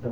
5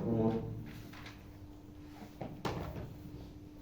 4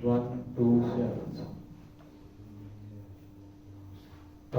127।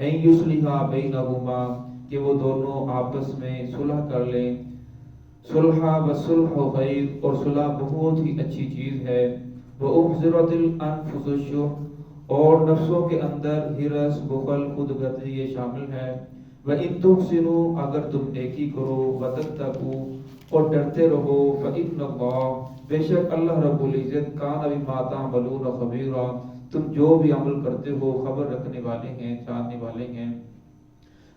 ان یصلحا بینہما کہ وہ دونوں آپس میں صلح کر لیں. صلح والصلح خیر اور صلح بہت ہی اچھی چیز ہے. وَأُحْضِرَتِ الْأَنفُسُ الشُّحَّ اور نفسوں کے اندر ہرس بخل خود غرضی یہ شامل ہے. وَإِن تُحْسِنُوا اگر تم نیکی کرو وَتَتَّقُوا اور ڈرتے رہو فَإِنَّ اللَّهَ بے شک اللہ رب العزت کان بما تعملون خبیرا تم جو بھی عمل کرتے ہو خبر رکھنے والے ہیں جاننے والے ہیں.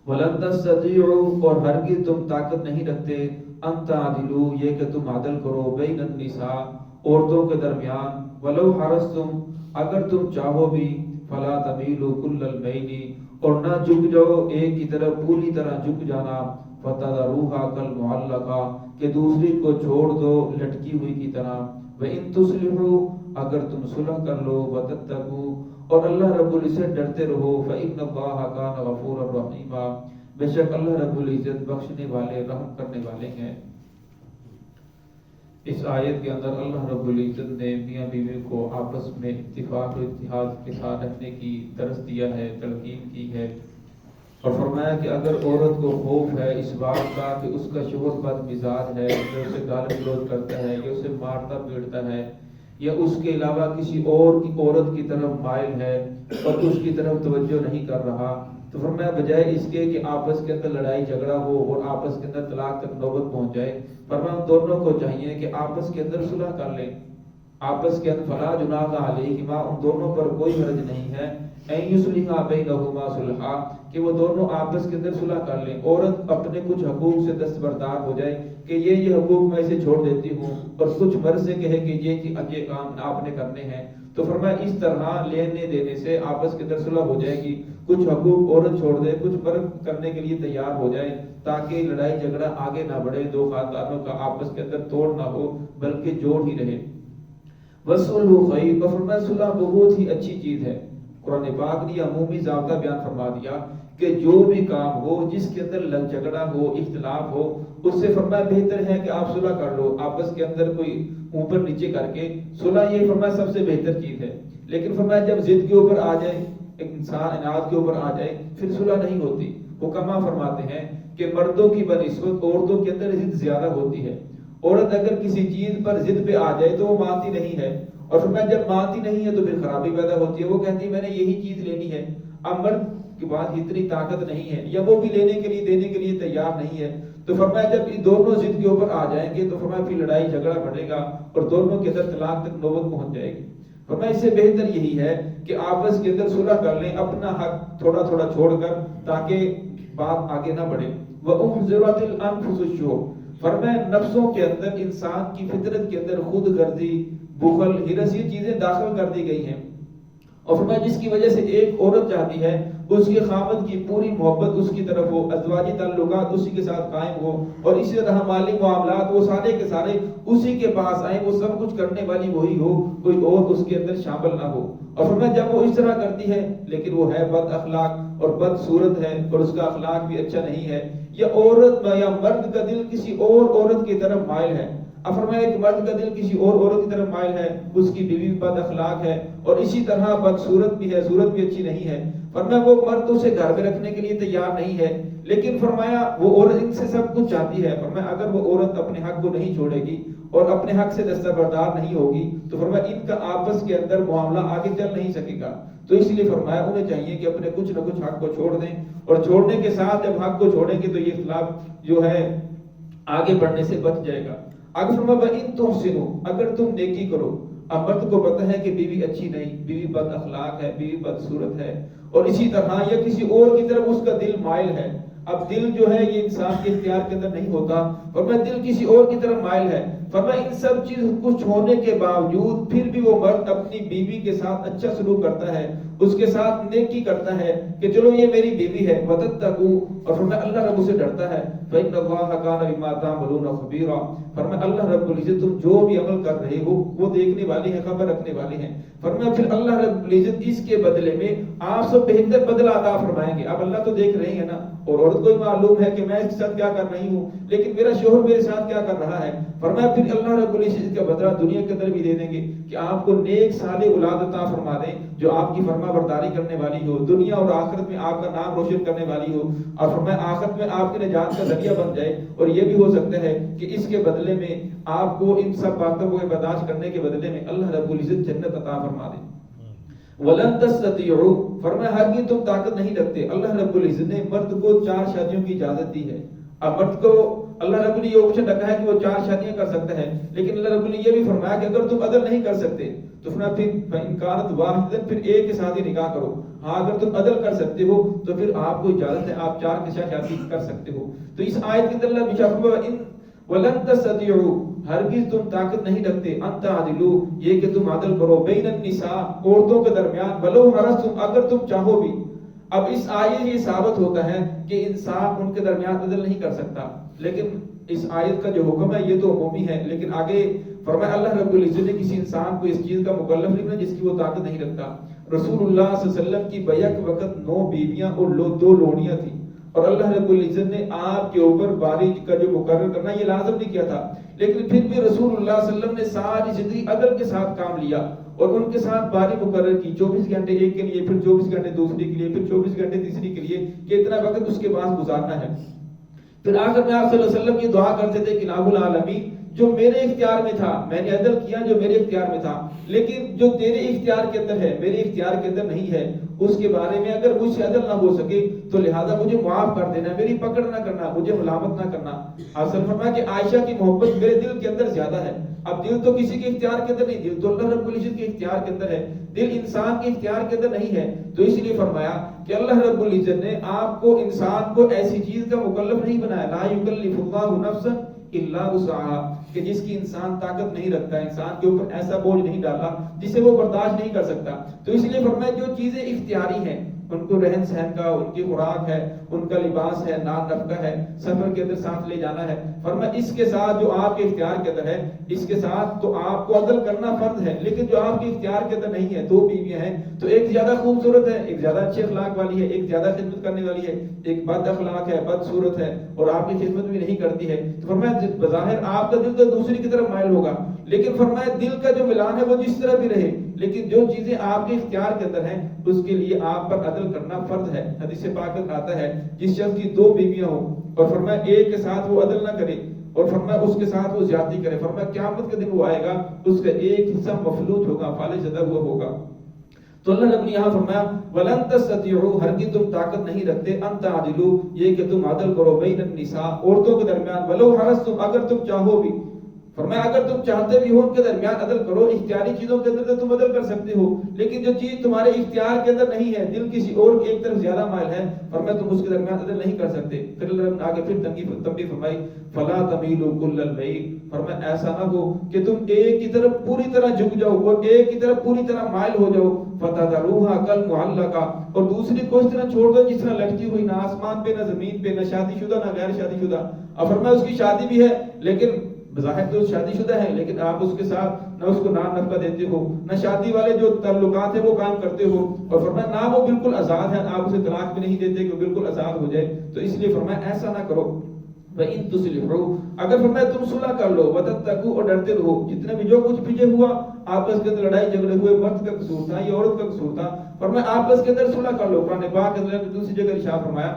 وَلَن تَسْتَطِيعُوا اور ہرگز تم طاقت نہیں رکھتے ان تعدلوا یہ کہ تم عدل کرو بین النساء عورتوں کے درمیان. وَلَوْ حَرَصْتُمْ اگر تم چاہو بھی فَلَا تَمِيلُوا كُلَّ الْمَيْلِ اور نہ جھک جاؤ ایک کی طرف پوری طرح جھک جانا. فَتَذَرُوهَا كَالْمُعَلَّقَةِ کہ دوسری کو چھوڑ دو لٹکی ہوئی کی طرح. وَإِن تُصْلِحُوا اگر تم صلح کر لو وَتَتَّقُوا اور اللہ رب العزت ڈرتے رہو فَإِنَّ اللَّهَ كَانَ غَفُورًا رَحِيمًا بے شک اللہ رب العزت بخشنے والے رحم کرنے والے ہیں. اس آیت کے اندر اللہ رب العزت نے میاں بیوی کو آپس میں اتفاق و اتحاد کے ساتھ رہنے کی درس دیا ہے تلقین کی ہے اور فرمایا کہ اگر عورت کو خوف ہے اس بات کا کہ اس کا شوہر بد مزاج ہے یا اسے گال گلوچ کرتا ہے یا اسے مارتا پیٹتا ہے یا اس کے علاوہ کسی اور کی عورت کی طرف مائل ہے اور اس کی طرف توجہ نہیں کر رہا تو فرمایا بجائے اس کے کہ آپس کے اندر لڑائی جھگڑا ہو اور آپس کے اندر طلاق تک نوبت پہنچ جائے فرمایا ان دونوں کو چاہیے کہ آپس کے اندر صلح کر لیں. آپس کے اندر فلا جناح علیہما ان دونوں پر کوئی حرج نہیں ہے. ان یصلحا بینہما صلحا کہ وہ دونوں آپس کے اندر صلح کر لیں. عورت اپنے کچھ حقوق سے دستبردار ہو جائے کہ یہ حقوق میں اسے چھوڑ دیتی ہوں اور کچھ مرض سے کہے کہ یہ کام آپ نے کرنے ہیں تو فرمایا اس طرح لینے دینے سے آپس کے اندر صلح ہو جائے گی. کچھ حقوق عورت چھوڑ دے کچھ فرق کرنے کے لیے تیار ہو جائے تاکہ لڑائی جھگڑا آگے نہ بڑھے دو خاندانوں کا آپس کے اندر توڑ نہ ہو بلکہ جوڑ ہی رہے. وَالصُّلْحُ خَيْرٌ فرمایا صلح بہت ہی اچھی چیز ہے. قرآن پاک نے عمومی ضابطہ بیان فرما دیا کہ جو بھی کام ہو جس کے اندر لڑ جھگڑا ہو اختلاف ہو اس سے فرمایا بہتر ہے کہ آپ صلح کر لو. آپس کے اندر کوئی اوپر نیچے کر کے صلح یہ فرمایا سب سے بہتر چیز ہے. لیکن فرمایا جب ضد کے اوپر آ جائے ایک انسان عناد کے اوپر آ جائے پھر صلح نہیں ہوتی. حکما فرماتے ہیں کہ مردوں کی بنسبت عورتوں کے اندر ضد زیادہ ہوتی ہے. عورت اگر کسی چیز پر ضد پہ آ جائے تو وہ مانتی نہیں ہے اور فرمایا جب مانتی نہیں ہے تو پھر خرابی پیدا ہوتی ہے. وہ کہتی ہے میں نے یہی چیز لینی ہے. اب مرد کے پاس اتنی طاقت نہیں ہے یا وہ بھی لینے کے لیے دینے کے لیے تیار نہیں ہے تو فرمایا جب یہ دونوں ضد کے اوپر آ جائیں گے تو فرمایا پھر لڑائی جھگڑا بڑھے گا اور دونوں کے اندر طلاق تک نوبت پہنچ جائے گی. فرمایا اس سے بہتر یہی ہے کہ آپس کے اندر صلح کر لیں اپنا حق تھوڑا تھوڑا چھوڑ کر تاکہ بات آگے نہ بڑھے. وَأُحْضِرَتِ الْأَنفُسُ الشُّحَّ فرمایا نفسوں کے اندر انسان کی فطرت کے اندر خود غرضی بخل ہرس یہ چیزیں داخل کر دی گئی ہیں اور فرمایا جس کی وجہ سے ایک عورت چاہتی ہے اس کے خاوند کی پوری محبت اس کی طرف ہو ازواجی تعلقات اسی کے ساتھ قائم ہو اور اسی طرح مالی معاملات وہ سارے کے سارے اسی کے پاس آئیں وہ سب کچھ کرنے والی وہی ہو کوئی اور اس کے اندر شامل نہ ہو. اور فرمایا جب وہ اس طرح کرتی ہے لیکن وہ ہے بد اخلاق اور بد صورت ہے اور اس کا اخلاق بھی اچھا نہیں ہے یا عورت یا مرد کا دل کسی اور عورت کی طرف مائل ہے. اب فرمایا ایک مرد کا دل کسی اور عورت کی طرف مائل ہے اس کی بیوی بد اخلاق ہے اور اسی طرح بد صورت بھی ہے صورت بھی اچھی نہیں ہے. فرمایا وہ مرد اسے گھر میں رکھنے کے لیے تیار نہیں ہے لیکن فرمایا وہ عورت ان سے سب کچھ چاہتی ہے. فرمایا اگر وہ عورت اپنے حق کو نہیں چھوڑے گی اور اپنے حق سے دستبردار نہیں ہوگی تو فرمایا ان کا آپس کے اندر معاملہ آگے چل نہیں سکے گا. تو اس لیے فرمایا انہیں چاہیے کہ اپنے کچھ نہ کچھ حق کو چھوڑ دیں اور چھوڑنے کے ساتھ جب حق کو چھوڑیں گے تو یہ اختلاف جو ہے آگے بڑھنے سے بچ جائے گا. اگر فرمایا وَإِن تُحْسِنُوا اگر تم نیکی کرو. اب مرد کو پتہ ہے کہ بیوی اچھی نہیں بیوی بد اخلاق ہے بیوی بد صورت ہے اور اسی طرح یا کسی اور کی طرف اس کا دل مائل ہے. اب دل جو ہے یہ انسان کے اختیار کے اندر نہیں ہوتا اور میں دل کسی اور کی طرف مائل ہے. فرمایا ان سب چیز کچھ ہونے کے باوجود پھر بھی وہ مرد اپنی بیوی کے ساتھ اچھا سلوک کرتا ہے اس کے ساتھ نیکی کرتا ہے کہ چلو یہ میری بیوی ہے وَتَتَّقُوا اور فرمایا اللہ رب سے ڈرتا ہے. فَإِنَّ اللَّهَ كَانَ بِمَا تَعْمَلُونَ خَبِيرًا فرمایا اللہ رب العزت تم جو بھی عمل کر رہے ہو وہ دیکھنے والے ہیں خبر رکھنے والے ہیں. فرمایا پھر اللہ رب العزت اس کے بدلے میں آپ سے بہتر بدلہ عطا فرمائیں گے. اب اللہ تو دیکھ رہے ہیں نا اور عورت کو معلوم ہے کہ میں اس کے ساتھ کیا کر رہی ہوں لیکن میرا شوہر میرے ساتھ کیا کر رہا ہے. فرمایا پھر اللہ رب العزت کا بدلہ دنیا کے اندر بھی دے دیں گے کہ آپ کو نیک صالح اولاد عطا فرما دیں جو آپ کی فرما فرما برداری کرنے والی ہو، دنیا اور آخرت میں آپ کا نام روشن کرنے والی ہو، اور فرمایا آخرت میں آپ کی نجات کا ذریعہ بن جائے. اور یہ بھی ہو سکتا ہے کہ اس کے بدلے میں آپ کو ان سب باتوں کو برداشت کرنے کے بدلے میں اللہ رب العزت جنت عطا فرما دے. وَلَن تَسْتَطِيعُوا فرمایا ہرگز تم طاقت نہیں رکھتے. اللہ رب العزت نے مرد کو 4 شادیوں کی اجازت دی ہے. اب مرد کو اللہ رب نے یہ آپشن رکھا ہے کہ وہ 4 شادیاں کر سکتا ہے، لیکن اللہ رب نے یہ بھی فرمایا کہ اگر تم عدل نہیں کر سکتے تو پھر امکانت واحد پھر ایک کے ساتھ ہی نکاح کرو. ہاں اگر تم عدل کر سکتے ہو تو پھر آپ کو اجازت ہے آپ 4 کے ساتھ شادی کر سکتے ہو. تو اس آیت کے اندر اللہ بشارت وَلَن تَسْتَطِيعُوا ہرگز تم طاقت نہیں رکھتے ان تعدلوا یہ کہ تم عدل کرو بین النساء عورتوں کے درمیان ولو حرصتم اگر تم چاہو بھی. اب اس آیت یہ ثابت ہوتا ہے کہ انسان ان کے درمیان عدل نہیں کر سکتا، لیکن اس آیت کا جو حکم ہے یہ تو عمومی ہے، لیکن آگے فرمایا اللہ رب العزت نے کسی انسان کو اس چیز کا مکلف نہیں بنا جس کی وہ طاقت نہیں رکھتا. رسول اللہ صلی اللہ علیہ وسلم کی بیک وقت 9 بیویاں اور 2 لونیاں تھیں، اور اللہ رب العزت نے آپ کے اوپر باری کا جو مقرر کرنا یہ لازم نہیں کیا تھا، لیکن پھر بھی رسول اللہ صلی اللہ علیہ وسلم نے ساری زندگی عدل کے ساتھ کام لیا اور ان کے ساتھ باری مقرر کی. 24 گھنٹے ایک کے لیے، پھر 24 گھنٹے دوسری کے لیے، پھر 24 گھنٹے تیسری کے لیے، کہ اتنا وقت اس کے پاس گزارنا ہے. پھر آخر میں آپ صلی اللہ علیہ وسلم یہ دعا کرتے تھے کہ الہ العالمین جو میرے اختیار میں تھا میں نے عدل کیا جو میرے اختیار میں تھا، لیکن جو تیرے اختیار کے اندر ہے میرے اختیار کے اندر نہیں ہے اس کے بارے میں اگر مجھ سے عدل نہ ہو سکے تو لہٰذا مجھے معاف کر دینا، میری پکڑ نہ کرنا، مجھے ملامت نہ کرنا. اصل فرمایا کہ عائشہ کی محبت میرے دل کے اندر زیادہ ہے. اب دل تو کسی کے اختیار کے اندر نہیں، دل تو اللہ رب العزت کے اختیار کے اندر ہے، دل انسان کے اختیار کے اندر نہیں ہے. تو اس لیے فرمایا کہ اللہ رب العزت نے آپ کو انسان کو ایسی چیز کا مکلف نہیں بنایا، لا یکلف اللہ نفسا الا وسعها، کہ جس کی انسان طاقت نہیں رکھتا، انسان کے اوپر ایسا بوجھ نہیں ڈالا جسے وہ برداشت نہیں کر سکتا. تو اس لیے فرمایا جو چیزیں اختیاری ہیں ان کو رہن سہن کا، ان کی خوراک ہے، ان کا لباس ہے، نان نفقہ ہے، سفر کے اندر ساتھ لے جانا ہے، فرمایا اس کے ساتھ جو آپ کے اختیار کے اندر ہے اس کے ساتھ تو آپ کو عدل کرنا فرض ہے. لیکن جو آپ کے اختیار کے اندر نہیں ہے، 2 بیویاں ہیں تو ایک زیادہ خوبصورت ہے، ایک زیادہ اچھے اخلاق والی ہے، ایک زیادہ خدمت کرنے والی ہے، ایک بد اخلاق ہے، بد صورت ہے اور آپ کی خدمت بھی نہیں کرتی ہے. تو فرمایا بظاہر آپ کا دل تو دوسری کی طرف مائل ہوگا، لیکن فرمایا دل کا جو ملان ہے وہ جس طرح بھی رہے، لیکن جو چیزیں آپ کے اختیار کے اندر ہیں اس کے لیے آپ پر عدل کرنا فرض ہے. حدیث پاک میں آتا ہے جس شخص کی 2 بیویاں ہوں اور فرمایا ایک کے ساتھ وہ عدل نہ کرے اور فرمایا اس کے ساتھ وہ زیادتی کرے، فرمایا قیامت کے دن وہ آئے گا اس کا ایک حصہ مفلوج ہوگا، فالج زدہ ہوا ہوگا. تو اللہ رب نے یہاں فرمایا وَلَن تَسْتَطِيعُوا ہرگز تم طاقت نہیں رکھتے ان تعدلوا یہ کہ تم عدل کرو بین النساء عورتوں کے درمیان ولو حرصتم اگر تم چاہو بھی. فرمایا اگر تم چاہتے بھی ہو ان کے درمیان عدل کرو، اختیاری چیزوں کے اندر تو تم عدل کر سکتے ہو، لیکن جو چیز تمہارے اختیار کے اندر نہیں ہے، دل کسی اور ایک طرف زیادہ مائل ہے، فرمایا تم اس کے درمیان عدل نہیں کر سکتے. پھر اللہ نے آگے پھر تنبیہ فرمائی فلا تمیلوا کل المیل، فرمایا ایسا نہ ہو کہ تم ایک کی طرف پوری طرح جھک جاؤ اور ایک کی طرف پوری طرح مائل ہو جاؤ، فتذروها کالمعلقہ اور دوسری کو اس طرح چھوڑ دو جس طرح لٹکی ہوئی، نہ آسمان پہ نہ زمین پہ، نہ شادی شدہ نہ غیر شادی شدہ. اب فرمایا اس کی شادی بھی ہے لیکن بظاہر تو شادی شدہ ہے لیکن آپ اس کے ساتھ نہ اس کو نان نفقہ دیتے ہو، نہ شادی والے جو تعلقات ہیں وہ کام کرتے ہو، اور فرمایا نہ وہ بالکل آزاد ہے، آپ اسے طلاق بھی نہیں دیتے کہ وہ بالکل آزاد ہو جائے. تو اس لیے فرمایا ایسا نہ کرو. وَإِن تُصْلِحُوا اگر فرمایا تم صلح کر لو، وَتَتَّقُوا اور ڈرتے رہو، جتنے بھی جو کچھ پیچھے ہوا آپس کے اندر لڑائی جھگڑے ہوئے، مرد کا قصور تھا یا عورت کا قصور تھا، فرمایا آپس کے اندر صلح کر لو. قرآن پاک کے اندر دوسری جگہ ارشاد فرمایا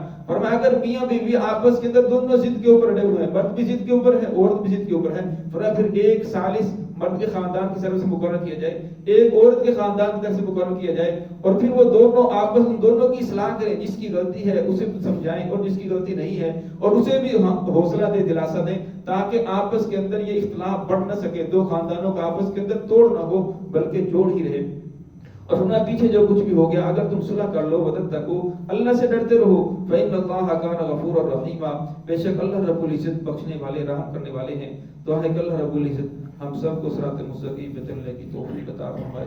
اگر میاں بیوی آپس کے اندر دونوں ضد کے اوپر اڑے ہوئے ہیں، مرد بھی ضد کے اوپر ہے عورت بھی ضد کے اوپر ہے، فرمایا پھر ایک ثالث مرد کے خاندان کی طرف سے مقرر کیا جائے، ایک عورت کے خاندان کی طرف سے مقرر کیا جائے، اور پھر وہ دونوں آپس ان دونوں کی اصلاح کریں، جس کی غلطی ہے اسے سمجھائیں اور جس کی غلطی نہیں ہے اور اسے بھی حوصلہ دے، دلاسا دیں، تاکہ آپس کے اندر یہ اختلاف بڑھ نہ سکے، 2 خاندانوں کا آپس کے اندر توڑ نہ ہو بلکہ جوڑ ہی رہے. اور فرمایا پیچھے جو کچھ بھی ہو گیا اگر تم صلح کر لو، وتتقوا اللہ سے ڈرتے رہو، فإن اللہ کان غفورا رحیما بے شک اللہ رب العزت بخشنے والے رحم کرنے والے ہیں. تو ہے کہ اللہ رب العزت ہم سب کو صراط مستقیم پہ چلنے کی توفیق عطا فرمائے.